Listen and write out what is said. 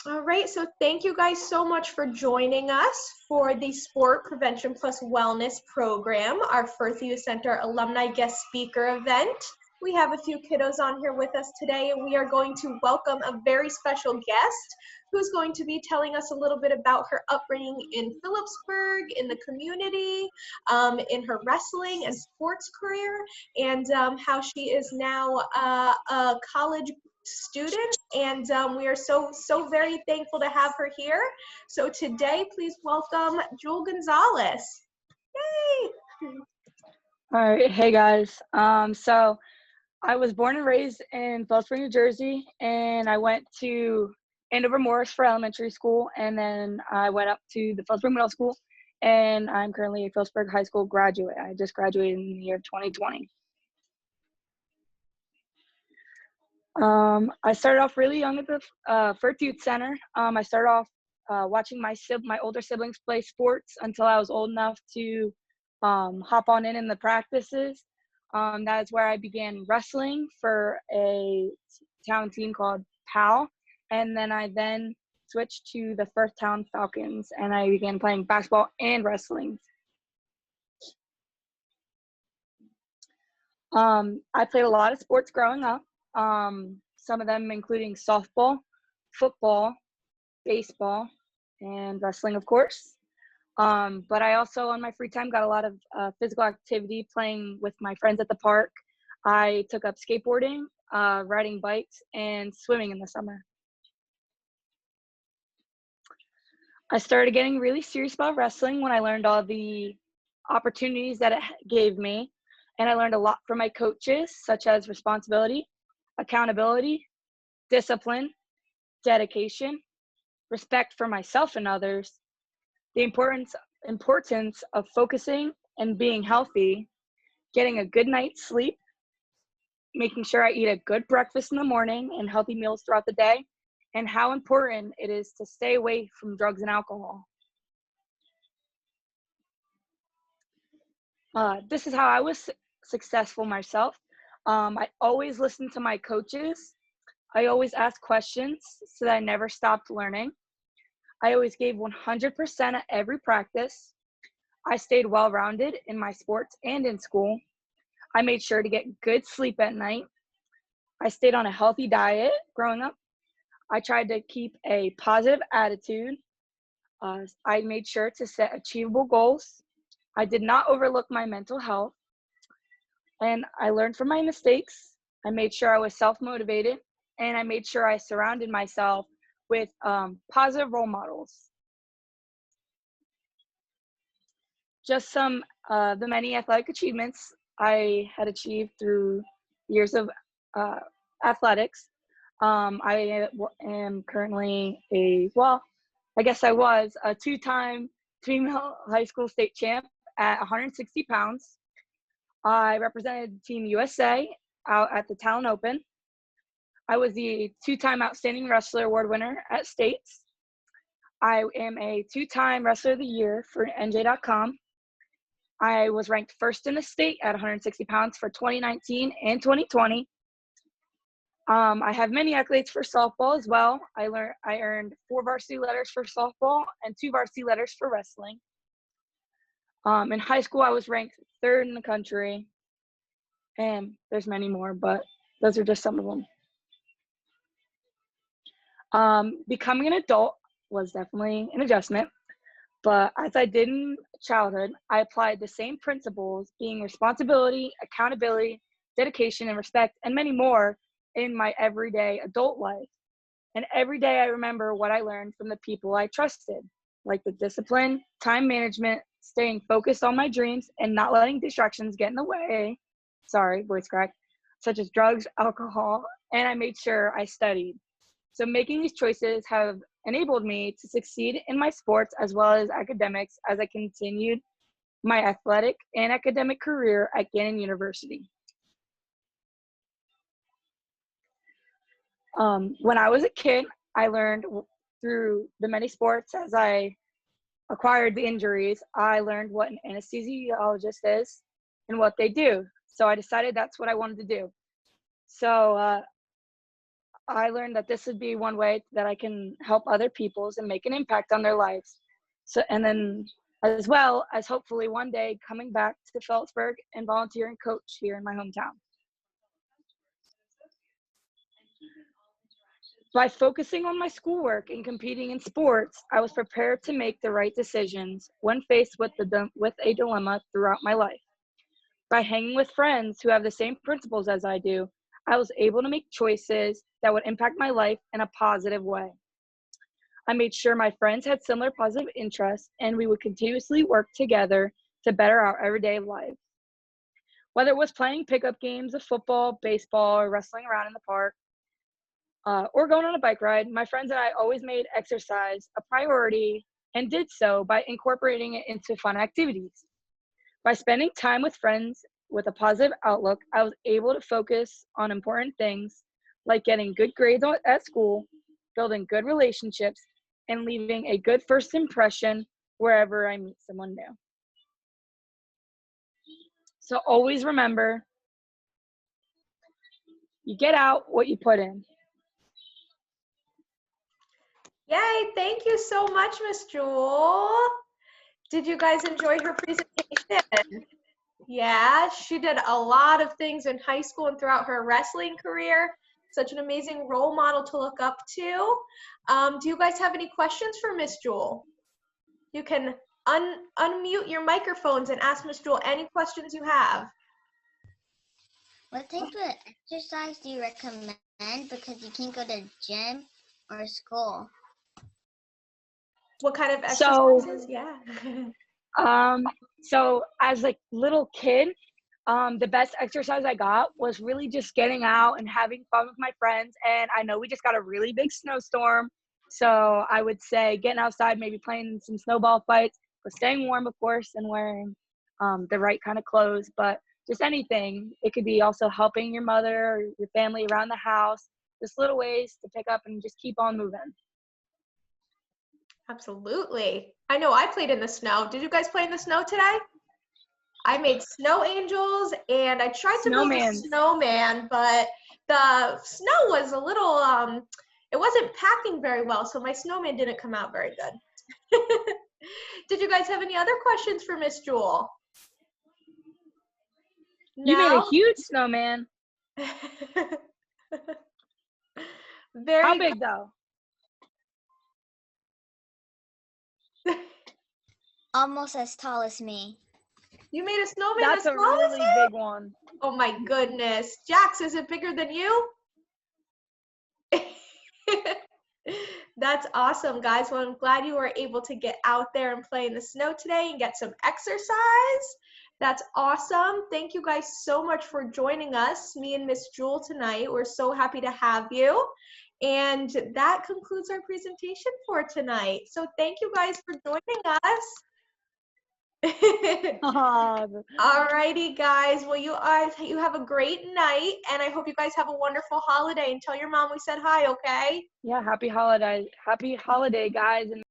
All right, so thank you guys so much for joining us for the Sport Prevention Plus Wellness program, our Firth Youth Center alumni guest speaker event. We have a few kiddos on here with us today, and we are going to welcome a very special guest who's going to be telling us a little bit about her upbringing in Phillipsburg, in the community, in her wrestling and sports career, and how she is now a college student, and we are so very thankful to have her here. So today, please welcome Jewel Gonzalez. Yay! All right, hey guys. So I was born and raised in Phillipsburg, New Jersey, and I went to Andover Morris for elementary school, and then I went up to the Phillipsburg Middle School, and I'm currently a Phillipsburg High School graduate. I just graduated in the year 2020. I started off really young at the Firth Youth Center. I started off watching my older siblings play sports until I was old enough to hop on in the practices. That is where I began wrestling for a town team called PAL, and then I switched to the Firth Town Falcons, and I began playing basketball and wrestling. I played a lot of sports growing up. Some of them including softball, football, baseball, and wrestling, of course. But I also, on my free time, got a lot of physical activity playing with my friends at the park. I took up skateboarding, riding bikes, and swimming in the summer. I started getting really serious about wrestling when I learned all the opportunities that it gave me, and I learned a lot from my coaches, such as responsibility, accountability, discipline, dedication, respect for myself and others, the importance of focusing and being healthy, getting a good night's sleep, making sure I eat a good breakfast in the morning and healthy meals throughout the day, and how important it is to stay away from drugs and alcohol. This is how I was successful myself. I always listened to my coaches. I always asked questions so that I never stopped learning. I always gave 100% at every practice. I stayed well-rounded in my sports and in school. I made sure to get good sleep at night. I stayed on a healthy diet growing up. I tried to keep a positive attitude. I made sure to set achievable goals. I did not overlook my mental health. And I learned from my mistakes. I made sure I was self-motivated, and I made sure I surrounded myself with positive role models. Just some the many athletic achievements I had achieved through years of athletics. I am currently I was a two-time female high school state champ at 160 pounds. I represented Team USA out at the Talent Open. I was the two-time Outstanding Wrestler Award winner at States. I am a two-time Wrestler of the Year for NJ.com. I was ranked first in the state at 160 pounds for 2019 and 2020. I have many accolades for softball as well. I earned 4 varsity letters for softball and 2 varsity letters for wrestling. In high school, I was ranked 3rd in the country, and there's many more, but those are just some of them. Becoming an adult was definitely an adjustment, but as I did in childhood, I applied the same principles, being responsibility, accountability, dedication, and respect, and many more in my everyday adult life. And every day I remember what I learned from the people I trusted, like the discipline, time management, staying focused on my dreams, and not letting distractions get in the way. Sorry, voice crack. Such as drugs, alcohol, and I made sure I studied. So making these choices have enabled me to succeed in my sports as well as academics as I continued my athletic and academic career at Gannon University. When I was a kid, I learned through the many sports as I acquired the injuries, I learned what an anesthesiologist is and what they do. So I decided that's what I wanted to do. So I learned that this would be one way that I can help other people's and make an impact on their lives. So, and then as well as hopefully one day coming back to Phillipsburg and volunteering coach here in my hometown. By focusing on my schoolwork and competing in sports, I was prepared to make the right decisions when faced with a dilemma throughout my life. By hanging with friends who have the same principles as I do, I was able to make choices that would impact my life in a positive way. I made sure my friends had similar positive interests and we would continuously work together to better our everyday lives. Whether it was playing pickup games of football, baseball, or wrestling around in the park, or going on a bike ride, my friends and I always made exercise a priority and did so by incorporating it into fun activities. By spending time with friends with a positive outlook, I was able to focus on important things like getting good grades at school, building good relationships, and leaving a good first impression wherever I meet someone new. So always remember, you get out what you put in. Yay, thank you so much, Miss Jewel. Did you guys enjoy her presentation? Yeah, she did a lot of things in high school and throughout her wrestling career. Such an amazing role model to look up to. Do you guys have any questions for Miss Jewel? You can unmute your microphones and ask Miss Jewel any questions you have. What type of exercise do you recommend because you can't go to gym or school? What kind of exercises? Yeah. So as a little kid, the best exercise I got was really just getting out and having fun with my friends. And I know we just got a really big snowstorm. So I would say getting outside, maybe playing some snowball fights, but staying warm, of course, and wearing the right kind of clothes. But just anything. It could be also helping your mother or your family around the house. Just little ways to pick up and just keep on moving. Absolutely. I know I played in the snow. Did you guys play in the snow today? I made snow angels and I tried to build a snowman, but the snow was a little, it wasn't packing very well, so my snowman didn't come out very good. Did you guys have any other questions for Miss Jewel? You made a huge snowman. Very How big though? Almost as tall as me. You made a snowman That's as a tall as really you? big one. Oh my goodness. Jax, is it bigger than you? That's awesome, guys. Well, I'm glad you were able to get out there and play in the snow today and get some exercise. That's awesome. Thank you guys so much for joining us, me and Miss Jewel tonight. We're so happy to have you. And that concludes our presentation for tonight. So thank you guys for joining us. Alrighty, guys. Well, you have a great night, and I hope you guys have a wonderful holiday. And tell your mom we said hi, okay? Yeah, happy holiday, guys. And